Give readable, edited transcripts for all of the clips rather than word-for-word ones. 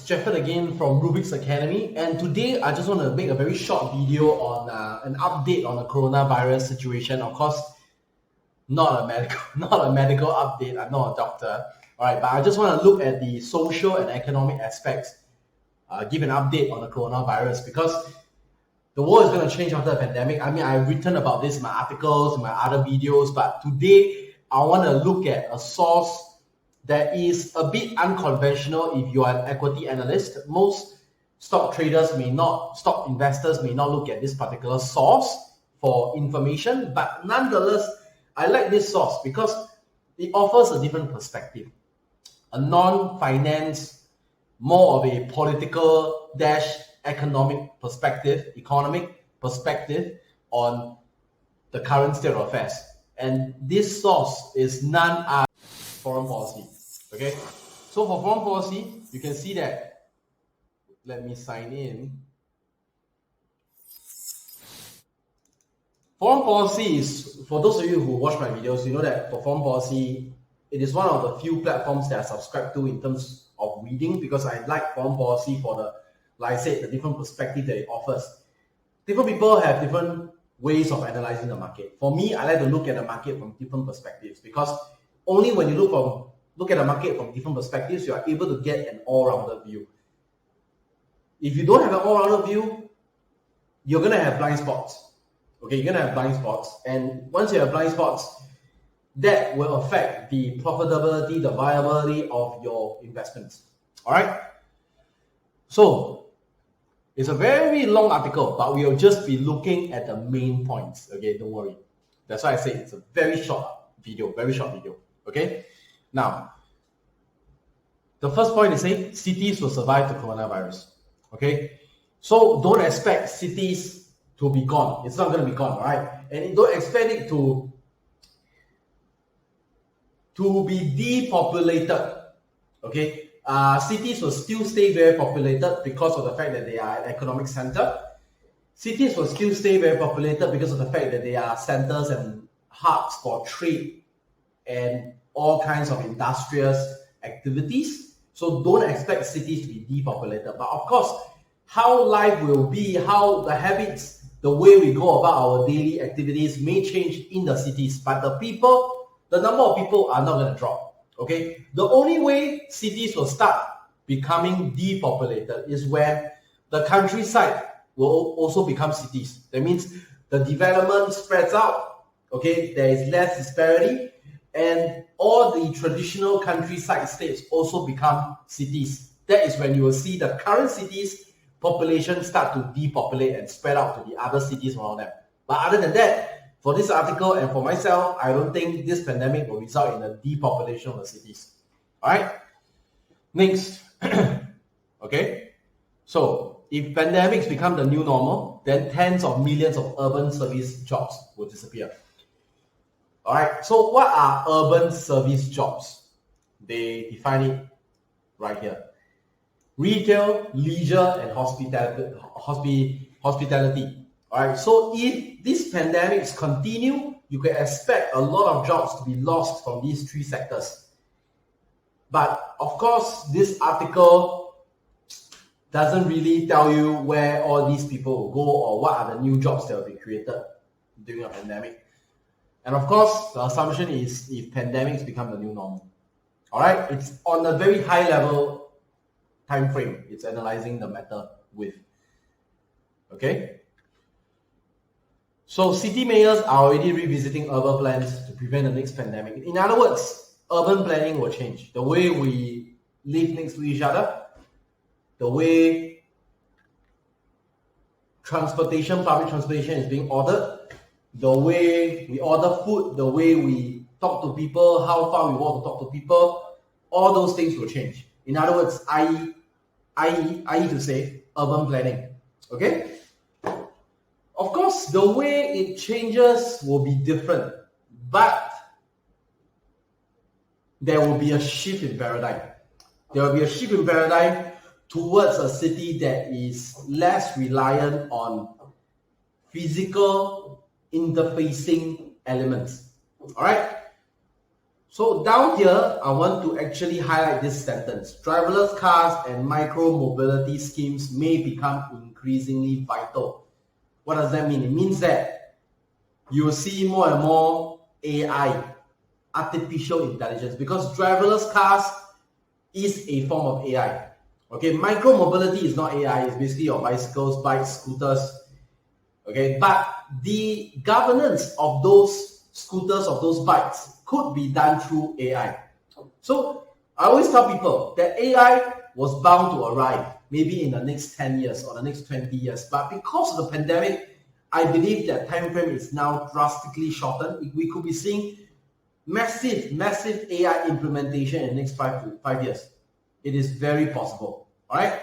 Jefford again from Rubik's Academy, and today I just want to make a very short video on an update on the coronavirus situation. Of course, not a medical update. I'm not a doctor, all right, but I just want to look at the social and economic aspects, give an update on the coronavirus, because the world is going to change after the pandemic. I mean, I've written about this in my articles, in my other videos, but today I want to look at a source that is a bit unconventional if you are an equity analyst. Most stock investors may not look at this particular source for information, but nonetheless, I like this source because it offers a different perspective, a non-finance, more of a political economic perspective on the current state of affairs. And this source is none other than foreign policy. Okay, so for foreign policy, you can see that, let me sign in. Foreign policy is, for those of you who watch my videos, you know that for foreign policy, it is one of the few platforms that I subscribe to in terms of reading, because I like foreign policy for the, like I said, the different perspective that it offers. Different people have different ways of analyzing the market. For me, I like to look at the market from different perspectives, because only when you look at the market from different perspectives, you are able to get an all-rounder view. If you don't have an all-rounder view, you're going to have blind spots. Okay, you're going to have blind spots. And once you have blind spots, that will affect the profitability, the viability of your investments. All right? So, it's a very long article, but we'll just be looking at the main points. Okay, don't worry. That's why I say it's a very short video. Okay? Now, the first point is saying cities will survive the coronavirus. Okay? So don't expect cities to be gone. It's not going to be gone, right? And don't expect it to be depopulated. Okay? Cities will still stay very populated because of the fact that they are an economic center. Cities will still stay very populated because of the fact that they are centers and hubs for trade and all kinds of industrious activities. So don't expect cities to be depopulated. But of course, how life will be, how the habits, the way we go about our daily activities may change in the cities. But the number of people are not going to drop. Okay? The only way cities will start becoming depopulated is when the countryside will also become cities. That means the development spreads out. Okay? There is less disparity. And all the traditional countryside states also become cities. That is when you will see the current cities' population start to depopulate and spread out to the other cities around them. But other than that, for this article and for myself, I don't think this pandemic will result in a depopulation of the cities. Alright? Next. Okay? So, if pandemics become the new normal, then tens of millions of urban service jobs will disappear. Alright, so what are urban service jobs? They define it right here. Retail, leisure, and hospitality. Alright, so if these pandemics continue, you can expect a lot of jobs to be lost from these three sectors. But of course, this article doesn't really tell you where all these people will go or what are the new jobs that will be created during a pandemic. And of course, the assumption is if pandemics become the new normal. Alright, it's on a very high level time frame. It's analyzing the matter with. Okay? So city mayors are already revisiting urban plans to prevent the next pandemic. In other words, urban planning will change. The way we live next to each other, the way public transportation is being ordered, the way we order food, the way we talk to people, how far we want to talk to people, all those things will change. In other words, I to say urban planning. Okay? Of course, the way it changes will be different, but there will be a shift in paradigm. There will be a shift in paradigm towards a city that is less reliant on physical interfacing elements. All right. So down here, I want to actually highlight this sentence. Driverless cars and micro-mobility schemes may become increasingly vital. What does that mean? It means that you will see more and more AI, artificial intelligence, because driverless cars is a form of AI. Okay, micro-mobility is not AI, it's basically your bicycles, bikes, scooters. Okay, but the governance of those scooters, of those bikes, could be done through AI. So I always tell people that AI was bound to arrive maybe in the next 10 years or the next 20 years. But because of the pandemic, I believe that time frame is now drastically shortened. We could be seeing massive AI implementation in the next 5 years. It is very possible. All right.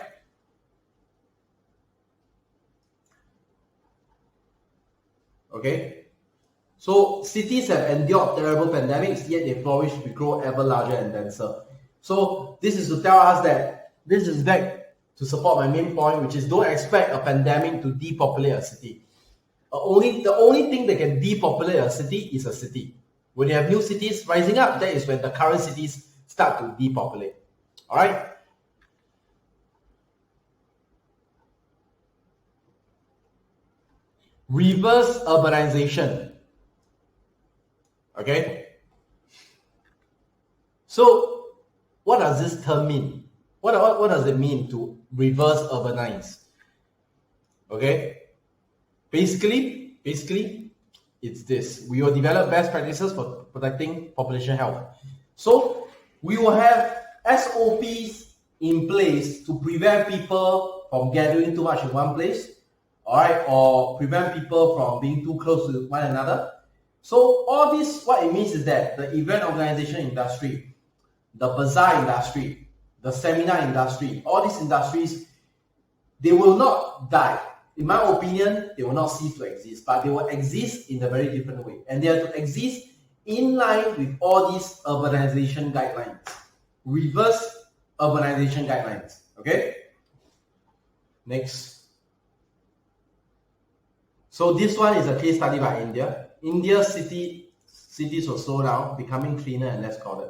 Okay. So cities have endured terrible pandemics, yet they flourish to grow ever larger and denser. So this is to tell us that this is back to support my main point, which is don't expect a pandemic to depopulate a city. The only thing that can depopulate a city is a city. When you have new cities rising up, that is when the current cities start to depopulate. All right. Reverse urbanization. Okay. So what does this term mean? What does it mean to reverse urbanize? Okay. Basically, it's this. We will develop best practices for protecting population health. So we will have SOPs in place to prevent people from gathering too much in one place, all right, or prevent people from being too close to one another. So all this, what it means is that the event organization industry, the bazaar industry, the seminar industry, all these industries, they will not die. In my opinion, they will not cease to exist, but they will exist in a very different way. And they have to exist in line with all these urbanization guidelines, reverse urbanization guidelines. Okay? Next. So this one is a case study by India. India's cities will slow down, becoming cleaner and less crowded.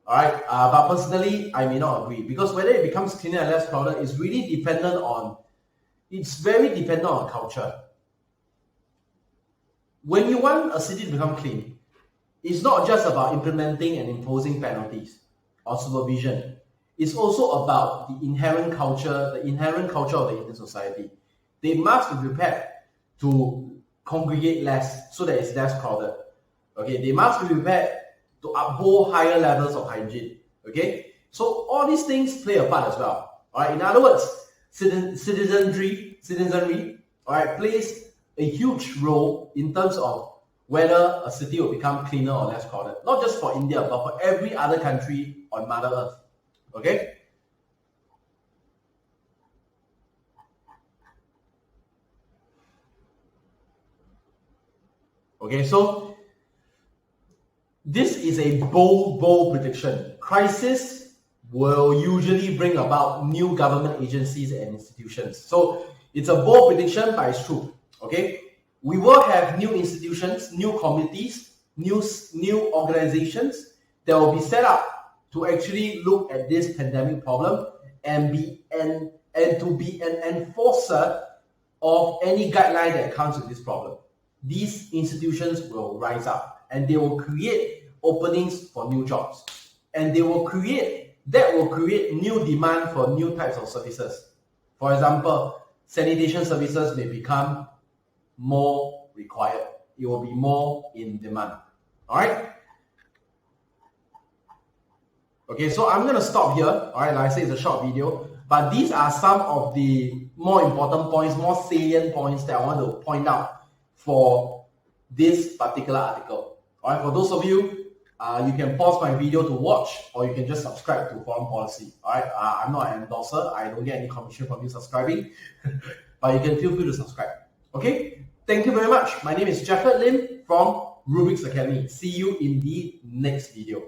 All right, but personally, I may not agree, because whether it becomes cleaner and less crowded is really dependent on, it's very dependent on culture. When you want a city to become clean, it's not just about implementing and imposing penalties or supervision. It's also about the inherent culture of the Indian society. They must be prepared to congregate less so that it's less crowded. Okay, they must be prepared to uphold higher levels of hygiene. Okay, so all these things play a part as well. All right, in other words, citizenry, all right, plays a huge role in terms of whether a city will become cleaner or less crowded. Not just for India, but for every other country on Mother Earth. Okay. Okay, so this is a bold prediction. Crisis will usually bring about new government agencies and institutions. So it's a bold prediction, but it's true. Okay, we will have new institutions, new committees, new organizations that will be set up to actually look at this pandemic problem and to be an enforcer of any guideline that comes with this problem. These institutions will rise up and they will create openings for new jobs, and that will create new demand for new types of services. For example, sanitation services may become more required. It will be more in demand. All right. Okay, so I'm going to stop here. All right, like I said, it's a short video, but these are some of the more important points, more salient points that I want to point out for this particular article. All right, for those of you, you can pause my video to watch, or you can just subscribe to Foreign Policy. All right, I'm not an endorser. I don't get any commission from you subscribing, but you can feel free to subscribe. Okay, thank you very much. My name is Jeffrey Lim from Rubik's Academy. See you in the next video.